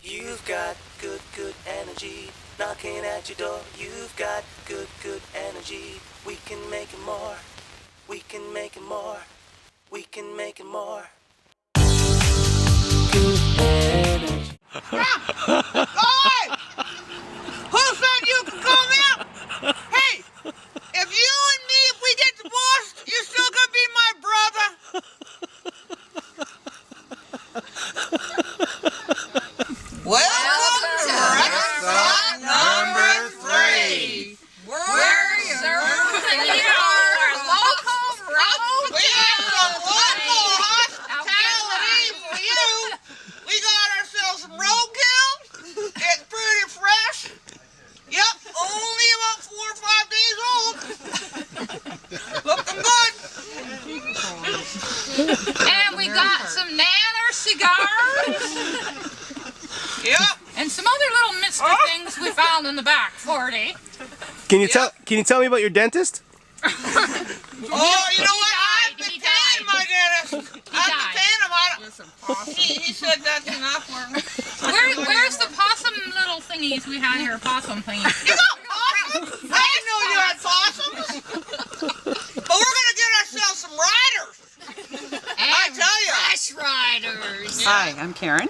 You've got good, good energy knocking at your door. You've got good, good energy. We can make it more. We can make it more. We can make it more. Good energy. Oi! Who said you could come out? Hey, if you and me, if we get divorced, you're still gonna be my brother. Welcome to restaurant number 3. We're serving our local road. We have some local hospitality for you. We got ourselves some roadkill. It's pretty fresh. Yep, only about 4 or 5 days old. Looking good. And we got some nanner cigars. Yep. And some other little misty things we found in the back, 40. Can you tell me about your dentist? Oh, you know what? I've been paying my dentist. I've been paying him. He said that's enough for me. Where's the possum little thingies we had here? Possum thingies. You got possums? I didn't know you had possums. But we're going to get ourselves some riders. I tell you. Fresh riders. Hi, I'm Karen,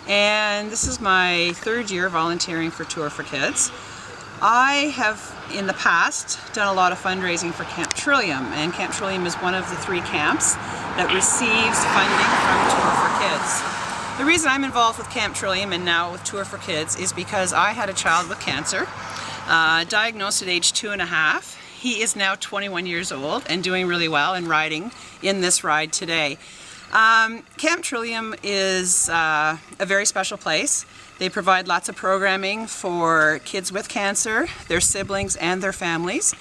and this is my 3rd year volunteering for Tour for Kids. I have, in the past, done a lot of fundraising for Camp Trillium, and Camp Trillium is one of the 3 camps that receives funding from Tour for Kids. The reason I'm involved with Camp Trillium and now with Tour for Kids is because I had a child with cancer, diagnosed at age 2.5. He is now 21 years old and doing really well and riding in this ride today. Camp Trillium is a very special place. They provide lots of programming for kids with cancer, their siblings, and their families.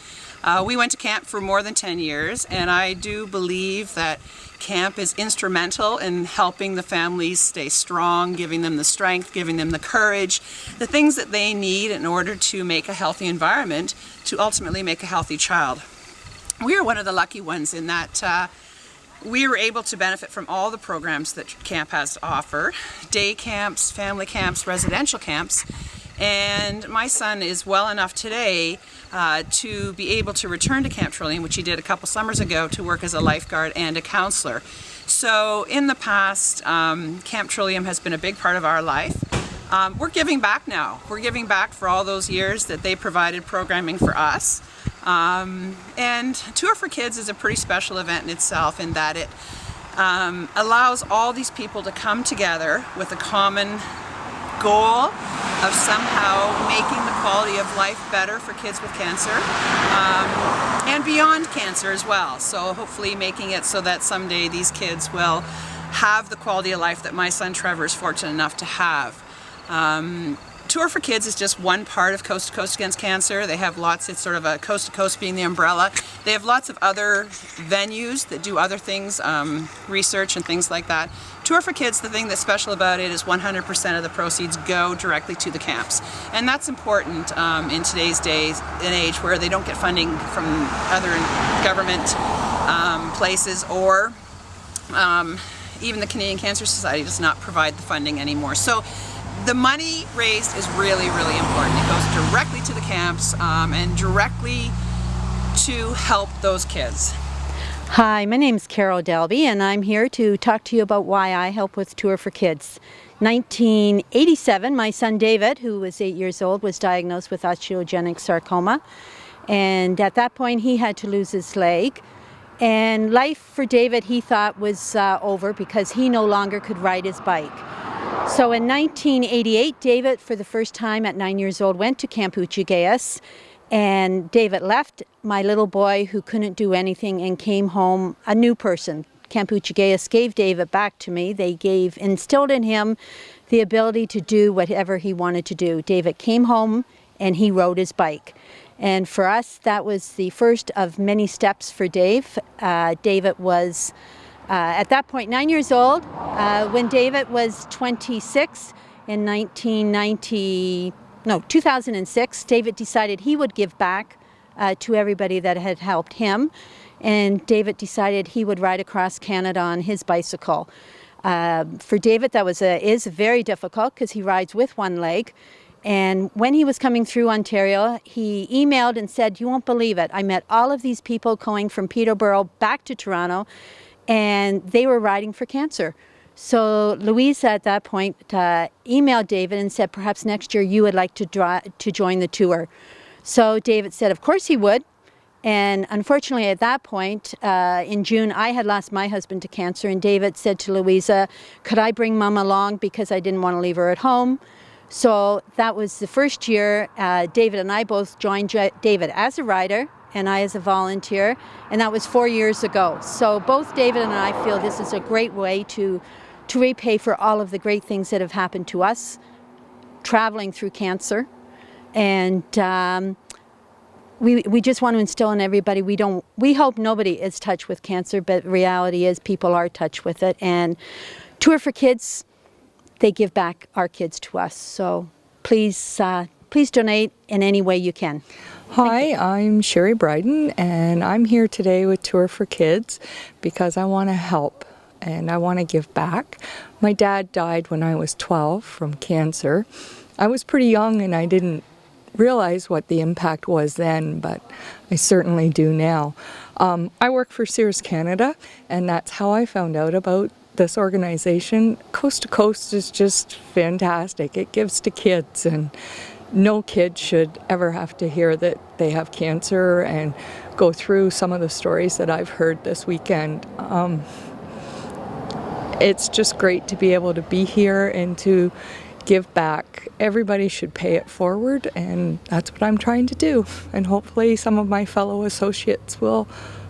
We went to camp for more than 10 years, and I do believe that camp is instrumental in helping the families stay strong, giving them the strength, giving them the courage, the things that they need in order to make a healthy environment to ultimately make a healthy child. We are one of the lucky ones in that we were able to benefit from all the programs that camp has to offer: day camps, family camps, residential camps. And my son is well enough today to be able to return to Camp Trillium, which he did a couple summers ago, to work as a lifeguard and a counselor. So in the past, Camp Trillium has been a big part of our life. We're giving back now. We're giving back for all those years that they provided programming for us. And Tour for Kids is a pretty special event in itself, in that it allows all these people to come together with a common goal of somehow making the quality of life better for kids with cancer, and beyond cancer as well. So hopefully making it so that someday these kids will have the quality of life that my son Trevor is fortunate enough to have. Tour for Kids is just one part of Coast to Coast Against Cancer. They have lots, it's sort of a coast to coast being the umbrella. They have lots of other venues that do other things, research and things like that. Tour for Kids, the thing that's special about it is 100% of the proceeds go directly to the camps. And that's important in today's days and age, where they don't get funding from other government places, or even the Canadian Cancer Society does not provide the funding anymore. So the money raised is really, really important. It goes directly to the camps and directly to help those kids. Hi, my name is Carol Dolby, and I'm here to talk to you about why I help with Tour for Kids. 1987, my son David, who was 8 years old, was diagnosed with osteogenic sarcoma, and at that point he had to lose his leg. And life for David, he thought, was over because he no longer could ride his bike. So in 1988, David, for the first time at 9 years old, went to Camp Uchigayas, and David left my little boy who couldn't do anything and came home a new person. Camp Uchigayas gave David back to me. They instilled in him the ability to do whatever he wanted to do. David came home and he rode his bike. And for us, that was the first of many steps for Dave. David was at that point 9 years old. When David was 26 in 2006, David decided he would give back to everybody that had helped him. And David decided he would ride across Canada on his bicycle. For David, that is very difficult because he rides with one leg. And when he was coming through Ontario, he emailed and said, "You won't believe it. I met all of these people going from Peterborough back to Toronto, and they were riding for cancer." So Louisa at that point emailed David and said, "Perhaps next year you would like to join the tour." So David said, of course he would. And unfortunately at that point, in June, I had lost my husband to cancer, and David said to Louisa, "Could I bring Mum along because I didn't want to leave her at home?" So that was the first year. David and I both joined David as a rider and I as a volunteer, and that was 4 years ago. So both David and I feel this is a great way to repay for all of the great things that have happened to us traveling through cancer. And we just want to instill in everybody, we hope nobody is touched with cancer, but reality is people are touched with it. And Tour for Kids, they give back our kids to us. So please donate in any way you can. Hi, I'm Sherry Brighten, and I'm here today with Tour for Kids because I want to help and I want to give back. My dad died when I was 12 from cancer. I was pretty young and I didn't realize what the impact was then, but I certainly do now. I work for Sears Canada, and that's how I found out about this organization. Coast to Coast is just fantastic. It gives to kids, and no kid should ever have to hear that they have cancer and go through some of the stories that I've heard this weekend. It's just great to be able to be here and to give back. Everybody should pay it forward, and that's what I'm trying to do. And hopefully some of my fellow associates will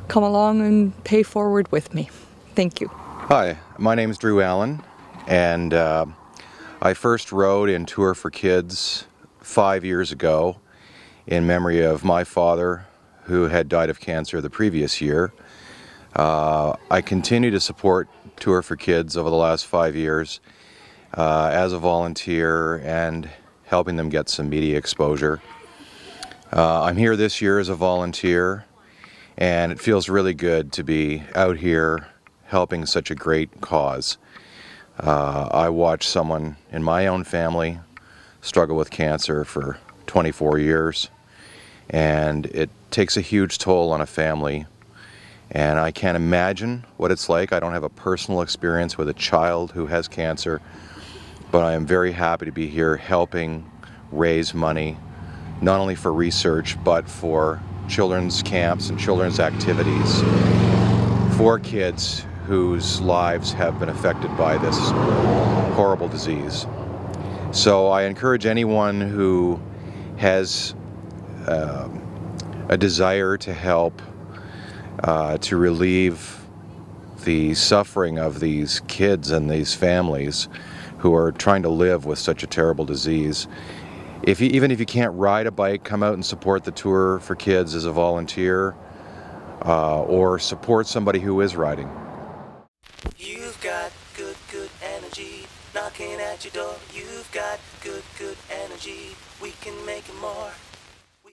come along and pay forward with me. Thank you. Hi, my name is Drew Allen, and I first rode in Tour for Kids 5 years ago in memory of my father, who had died of cancer the previous year. I continue to support Tour for Kids over the last 5 years as a volunteer and helping them get some media exposure. I'm here this year as a volunteer, and it feels really good to be out here helping such a great cause. I watched someone in my own family struggle with cancer for 24 years, and it takes a huge toll on a family. And I can't imagine what it's like. I don't have a personal experience with a child who has cancer, but I am very happy to be here helping raise money, not only for research, but for children's camps and children's activities for kids whose lives have been affected by this horrible disease. So I encourage anyone who has a desire to help to relieve the suffering of these kids and these families who are trying to live with such a terrible disease. Even if you can't ride a bike, come out and support the Tour for Kids as a volunteer, or support somebody who is riding. You've got good, good energy knocking at your door. You've got good, good energy. We can make it more.